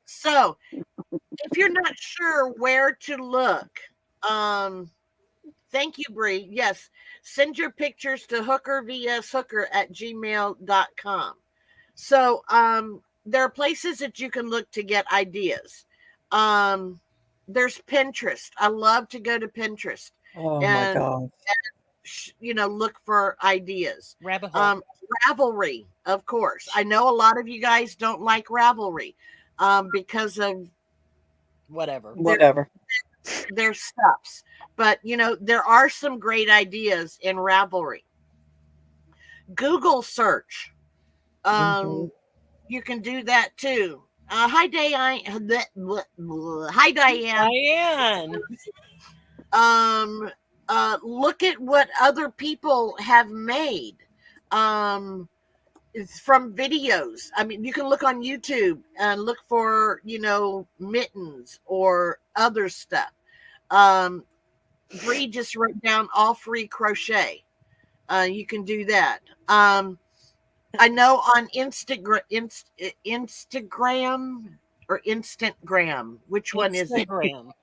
So if you're not sure where to look, thank you, Bree. Yes, send your pictures to hookervshooker@gmail.com. So there are places that you can look to get ideas. there's Pinterest. I love to go to Pinterest Oh my and God. look for ideas. Rabbit hole. Ravelry, of course. I know a lot of you guys don't like Ravelry because of Whatever. Whatever. their stuffs, but there are some great ideas in Ravelry. Google search, Mhm. you can do that too. Hi Diane. Hi Diane. Diane. Look at what other people have made. It's from videos. I mean, you can look on YouTube and look for, mittens or other stuff. Bree just wrote down all free crochet. You can do that. I know on Instagram or Instagram. Which one is it? Instagram.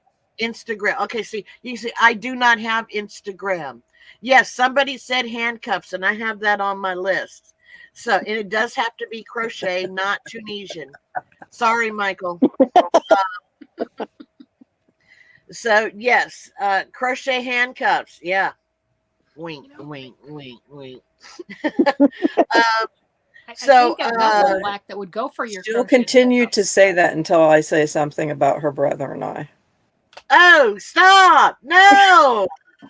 Instagram. Okay, see, you see, I do not have Instagram. Yes, somebody said handcuffs, and I have that on my list. So, and it does have to be crochet, not Tunisian. Sorry, Michael. So, yes, crochet handcuffs. Yeah. Wink, wink, wink, wink. I So, think I've got one black that would go for your. She'll crochet continue handcuffs. to say that until I say something about her brother and I. oh, stop. No.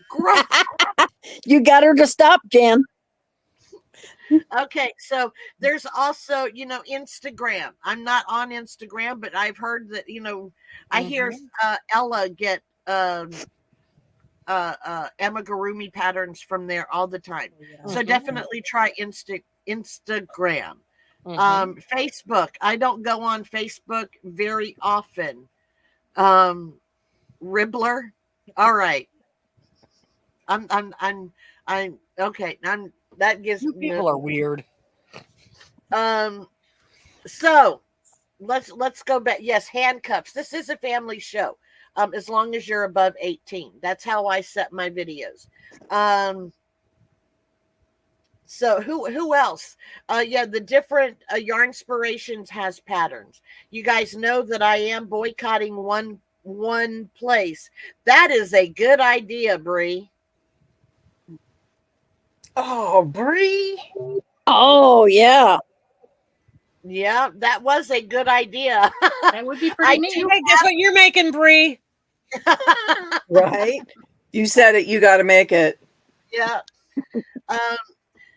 Gross. You got her to stop, Jan. Okay, so there's also, Instagram. I'm not on Instagram, but I've heard that, I hear Ella get amigurumi patterns from there all the time. So definitely try Instagram. Facebook. I don't go on Facebook very often. Ribbler. All right. I'm okay. That gives You people are weird. So let's go back. Yes, handcuffs. This is a family show. As long as you're above 18. That's how I set my videos. So who else? Yeah, the different Yarn Inspirations has patterns. You guys know that I am boycotting one place. That is a good idea, Bree. Oh, Bree. Oh, yeah. Yeah, that was a good idea. That would be pretty neat. Hey, guess what you're making, Bree? Right? You said it. You got to make it. Yeah.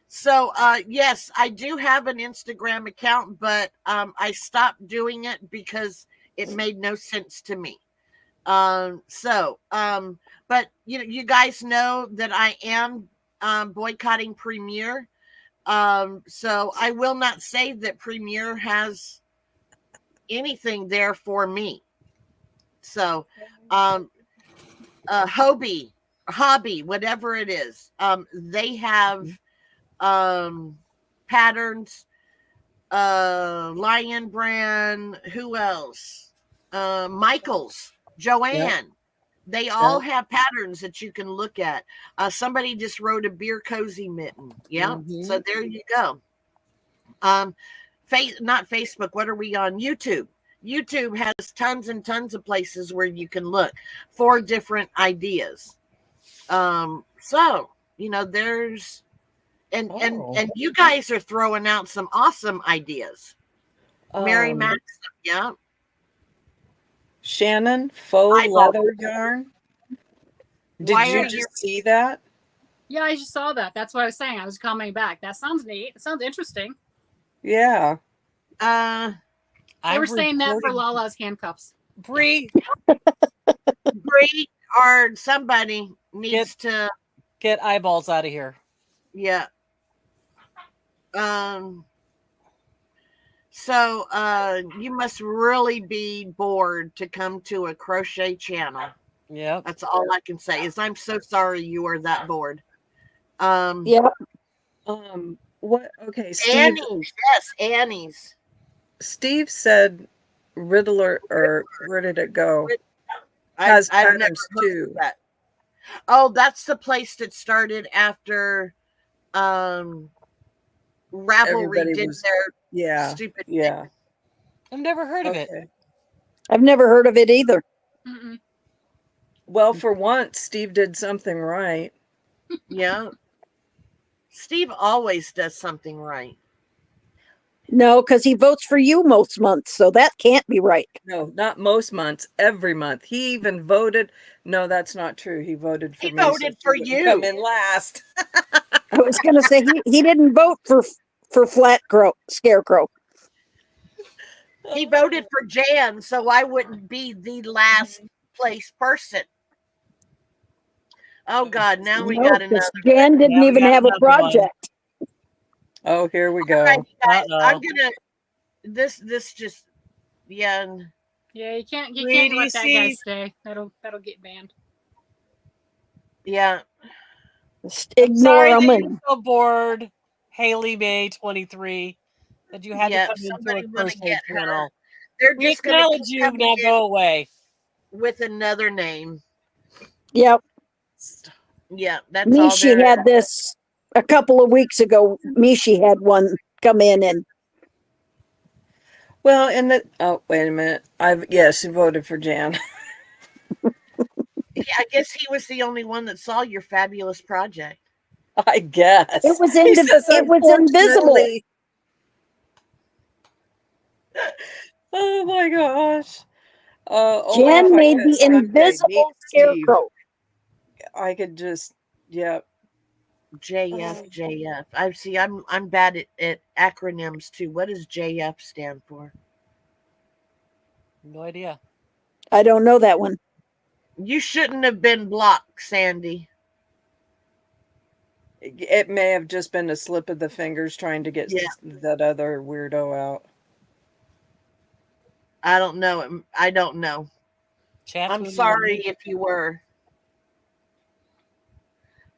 So yes, I do have an Instagram account, but I stopped doing it because it made no sense to me. But you guys know that I am boycotting Premiere. So I will not say that Premiere has anything there for me. So hobby, whatever it is, they have patterns, Lion Brand, who else? Michael's, Joanne. Yep. They all have patterns that you can look at. Somebody just wrote a beer cozy mitten. Yeah. So there you go. Not Facebook. What are we on? YouTube. YouTube has tons and tons of places where you can look for different ideas. So, there's and you guys are throwing out some awesome ideas. Mary Maxim, yeah. Shannon, faux leather yarn. Did you just see that? Yeah, I just saw that. That's what I was saying. I was commenting back. That sounds neat. It sounds interesting. Yeah. They were saying that for Lala's handcuffs. Bree or somebody needs to get eyeballs out of here. Yeah. So you must really be bored to come to a crochet channel. Yeah. That's all I can say is I'm so sorry you are that bored. Yeah. What? Okay. Steve, Annie's. Yes, Annie's. Steve said Riddler, or where did it go? I've never patterns too. That. Oh, that's the place that started after Ravelry Everybody did was, their stupid yeah. thing. I've never heard of it. I've never heard of it either. Well, for once, Steve did something right. Yeah. Steve always does something right. No, because he votes for you most months, so that can't be right. No, not most months, every month. He even voted. No, that's not true. He voted for He me. So voted she for wouldn't you. come in last. I was going to say he didn't vote for Scarecrow. He voted for Jan, so I wouldn't be the last place person. Oh God, now we No, got 'cause another. Jan didn't Now we even got have a another one. project. Oh, here we go. All right, guys, I'm Uh-oh. gonna this just yeah. Yeah, you can't Sweetie let that guy sees. stay. That'll get banned. Yeah. Just I'm sorry ignore that them. you're so bored, Haley May 23, that you had to Yeah, come into somebody a wanna crochet get her. channel. They're We just gonna keep acknowledge you, coming now in go away. with another name. Yep. Yeah, that's all Mishi there had is. this a couple of weeks ago. Mishi had one come in and Well, and the oh, wait a minute. Yes, he voted for Jan. I guess he was the only one that saw your fabulous project. I guess. it was He says, it was invisible. unfortunately. Oh my gosh. Only if Jen I made could the someday meet invisible Steve, Scarecrow. I could just, yeah. JF. I see. I'm bad at acronyms too. What does JF stand for? No idea. I don't know that one. You shouldn't have been blocked, Sandy. It may have just been a slip of the fingers trying to get Yeah. that other weirdo out. I don't know. I don't know. Chat I'm room sorry if you were.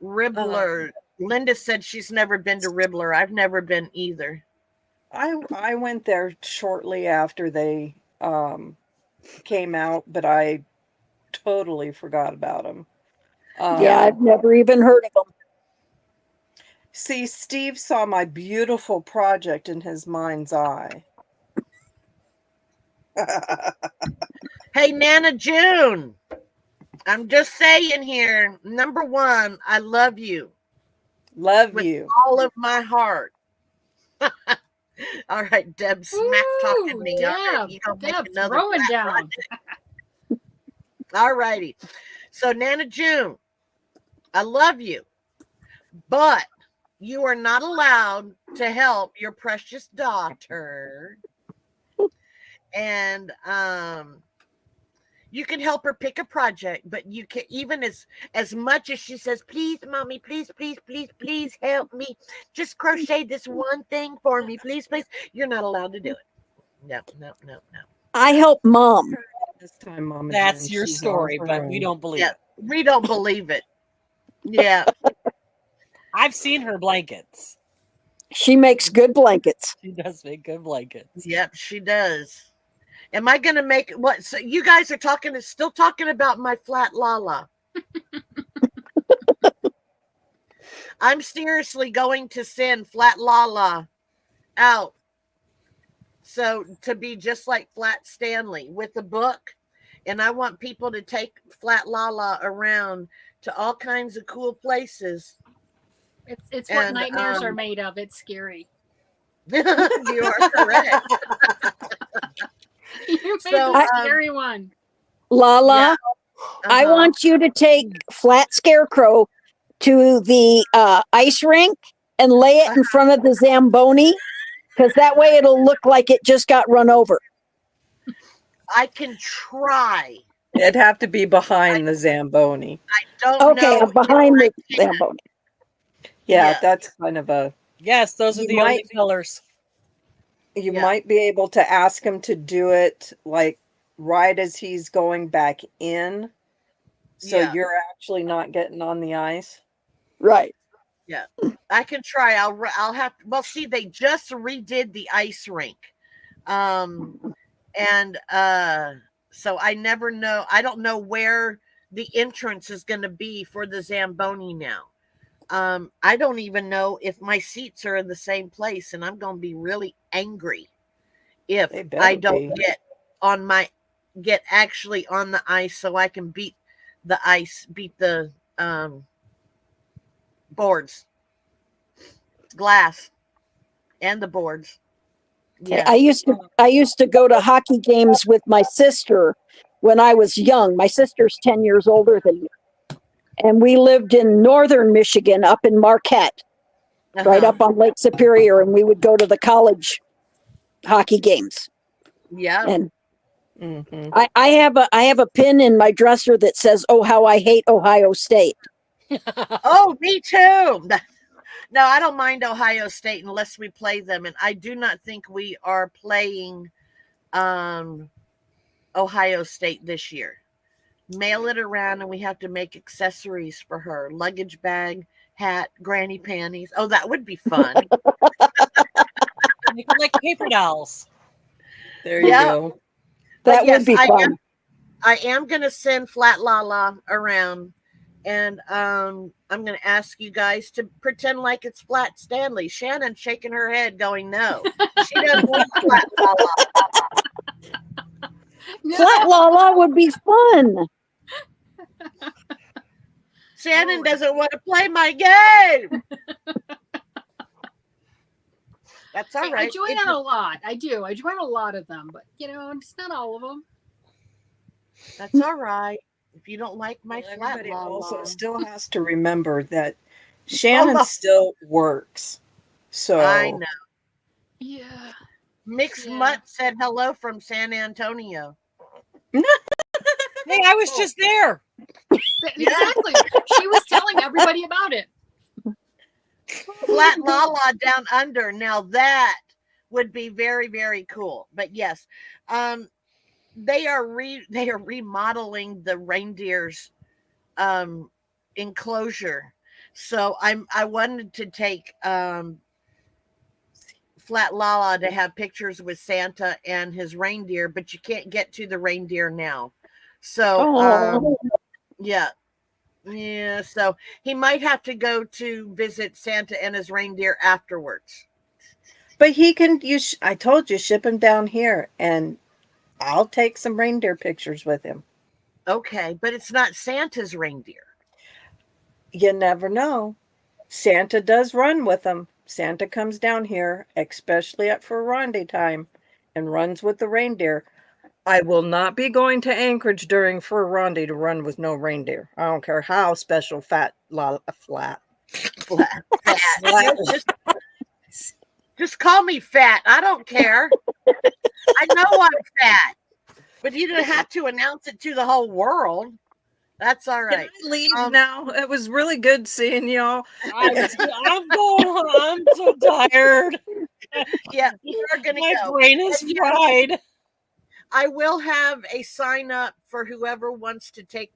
Ribbler. Linda said she's never been to Ribbler. I've never been either. I went there shortly after they came out, but I totally forgot about them. Yeah, I've never even heard of them. See, Steve saw my beautiful project in his mind's eye. Hey, Nana June. I'm just saying here. Number one, I love you. Love with you. all of my heart. All right, Deb, smack talking me. All right, Deb, you gonna make Deb another throwing flat down. project. All righty. So Nana June, I love you, but you are not allowed to help your precious daughter. And you can help her pick a project, but you can, even as much as she says, please, mommy, please, please, please, please help me. Just crochet this one thing for me, please, please. You're not allowed to do it. No, no, no, no. I help Mom. This time, Mama That's Jen, your she's on story, her but we own. don't believe Yeah, it. we don't believe it. Yeah. I've seen her blankets. She makes good blankets. She does make good blankets. Yep, she does. Am I gonna make what? So you guys are still talking about my flat Lala. I'm seriously going to send flat Lala out. So to be just like Flat Stanley with the book. And I want people to take Flat Lala around to all kinds of cool places. It's what And nightmares are made of. It's scary. you are correct. You made So, the scary one. Lala, yeah. I want you to take Flat Scarecrow to the ice rink and lay it in front of the Zamboni, because that way it'll look like it just got run over. I can try. It'd have to be behind the Zamboni. I don't Okay, know. behind the Zamboni. Yeah, Yeah. that's kind of a. Yes, those are You the only might- colors. You Yeah. might be able to ask him to do it like right as he's going back in, so Yeah. you're actually not getting on the ice. Right. Yeah, I can try. I'll have. Well, see, they just redid the ice rink, and so I never know. I don't know where the entrance is going to be for the Zamboni now. I don't even know if my seats are in the same place, and I'm going to be really angry if They better I don't be. get actually on the ice so I can beat the ice, beat the boards, glass, and the boards. Yeah. I used to go to hockey games with my sister when I was young. My sister's 10 years older than me. And we lived in northern Michigan, up in Marquette, right Uh-huh. up on Lake Superior, and we would go to the college hockey games. Yeah. And Mhm. I have a pin in my dresser that says, "Oh, how I hate Ohio State." Oh, me too. No, I don't mind Ohio State unless we play them, and I do not think we are playing Ohio State this year. Mail it around, and we have to make accessories for her: luggage bag, hat, granny panties. Oh, that would be fun. Make them like paper dolls. There you Yeah. go. But That yes, would be fun. I am going to send Flat Lala around, and I'm going to ask you guys to pretend like it's Flat Stanley. Shannon's shaking her head, going, "No, she doesn't want Flat Lala." Flat Lala would be fun. Shannon doesn't want to play my game. That's all right. I join on a lot. I do. I join a lot of them, but just not all of them. That's all right. If you don't like my Well, Flat everybody Lala. also still has to remember that Shannon Oh. still works. So I know. Yeah. Mixed Yeah. Mutt said hello from San Antonio. Hey, I was just there. Exactly. She was telling everybody about it. Flat Lala down under. Now that would be very, very cool. But yes, they are remodeling the reindeer's enclosure. So I wanted to take Flat Lala to have pictures with Santa and his reindeer, but you can't get to the reindeer now. So yeah. Yeah, so he might have to go to visit Santa and his reindeer afterwards. but he can I told you, ship him down here and I'll take some reindeer pictures with him. Okay, but it's not Santa's reindeer. You never know. Santa does run with them. Santa comes down here, especially at Ferrandi time, and runs with the reindeer. I will not be going to Anchorage during Ferrandi to run with no reindeer. I don't care how special fat. Flat. No, just call me fat. I don't care. I know I'm fat. But you didn't have to announce it to the whole world. That's all right. Can I leave now? It was really good seeing y'all. I'm going home. I'm so tired. Yeah, we are going to My go. brain is And, fried. I will have a sign up for whoever wants to take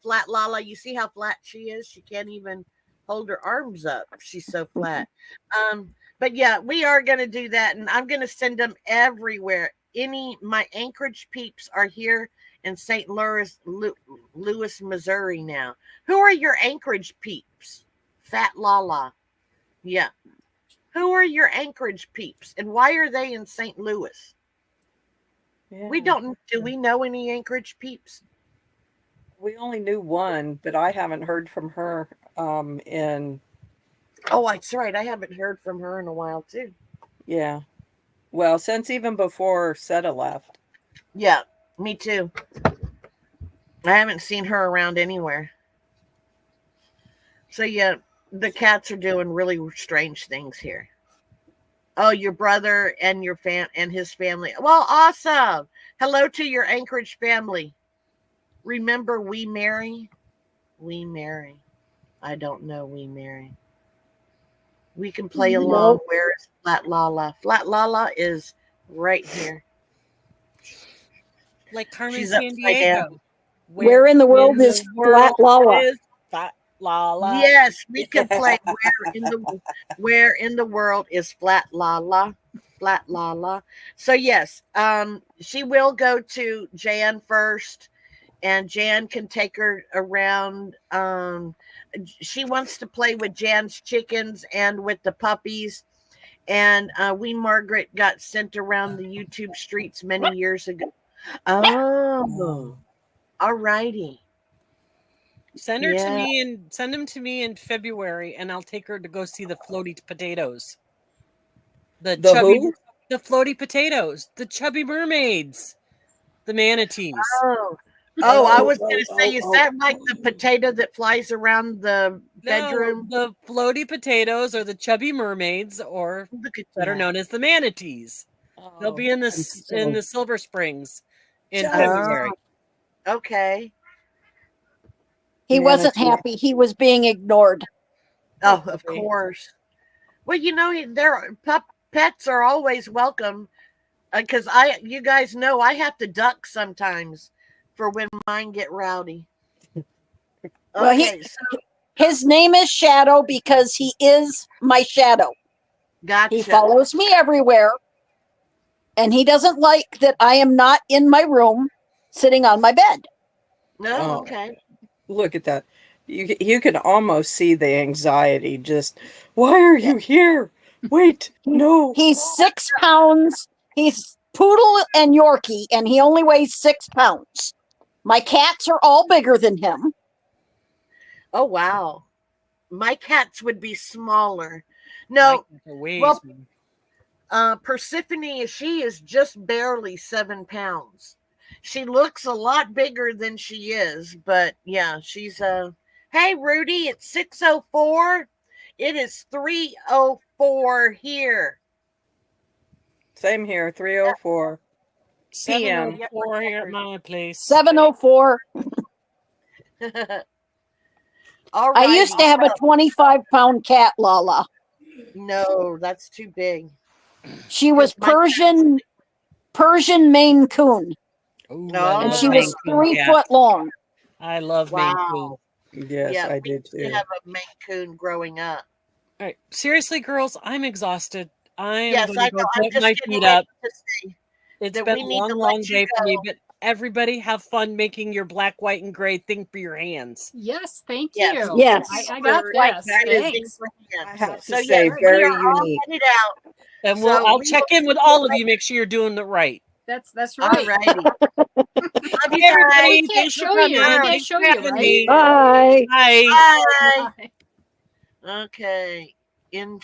Flat Lala. You see how flat she is? She can't even hold her arms up. She's so flat. But yeah, we are going to do that, and I'm going to send them everywhere. My Anchorage peeps are here in St. Louis, Missouri now. Who are your Anchorage peeps? Fat Lala. Yeah. Who are your Anchorage peeps, and why are they in St. Louis? Yeah. Do we know any Anchorage peeps? We only knew one, but I haven't heard from her in Oh, that's right. I haven't heard from her in a while too. yeah. Well, since even before Seta left. Yeah, me too. I haven't seen her around anywhere. So yeah, the cats are doing really strange things here. Oh, your brother and and his family. Well, awesome. Hello to your Anchorage family. Remember We Marry? We Marry. I don't know We Marry. We can play along. Nope. Where is Flat Lala? Flat Lala is right here. Like Carmen She's San upside Diego. down. Where in the world is Flat Lala? Is Flat Lala? Yes, we can play where in the world is Flat Lala? Flat Lala. So yes, she will go to Jan first, and Jan can take her around. She wants to play with Jan's chickens and with the puppies. And Margaret got sent around the YouTube streets many years ago. Oh, all righty. Send her to Yeah. me and send them to me in February, and I'll take her to go see the floaty potatoes. The chubby, who? the floaty potatoes, the chubby mermaids, the manatees. Oh, I was Oh, going to say, is oh, that like the potato that flies around the bedroom? No, the floaty potatoes are the chubby mermaids, or Look at better that. known as the manatees. They'll be in I'm so the Silver Springs in jealous. February. Okay. He wasn't Manatee. happy. He was being ignored. Oh, of Okay. course. Well, pets are always welcome, because you guys know I have to duck sometimes for when mine get rowdy. Well, Okay, so his name is Shadow because he is my shadow. gotcha. He follows me everywhere. And he doesn't like that I am not in my room sitting on my bed. No, Oh. okay. Look at that. You can almost see the anxiety. Just, why are you here? Wait, no. He's 6 pounds. He's poodle and Yorkie, and he only weighs 6 pounds. My cats are all bigger than him. Oh wow. My cats would be smaller. No, well, Persephone, she is just barely 7 pounds. She looks a lot bigger than she is, but yeah, she's hey Rudy, it's 6:04. It is 3:04 here. Same here, 3:04 p.m. 7:04 here at my place. 704. All I used to have a 25-pound cat, Lala. No, that's too big. She was Because Persian Maine Coon, Ooh, No. I and love she Maine was Coon 3 cats. foot long. I love Maine Coon. Wow. Yes, Yeah, I we did used to too. have a Maine Coon growing up. All right, seriously, girls, I'm exhausted. I'm Yes, going I to know. go I'm put just my getting feet ready up. to say It's that been we a need to long, let long you day for me, go. but everybody have fun making your black, white, and gray thing for your hands. Yes, thank Yes. you. Yes. I got For this. using Thanks. for I hands. have to So say, yes, we very are all unique. headed out. And So I'll we check will in with see all you of you, make sure you're doing it right. That's All right. righty. Love Hey, you guys. everybody, We can't thanks for show you. We coming. can't Thanks show for you, having right? me. Bye. Bye. Bye. Bye. Okay. In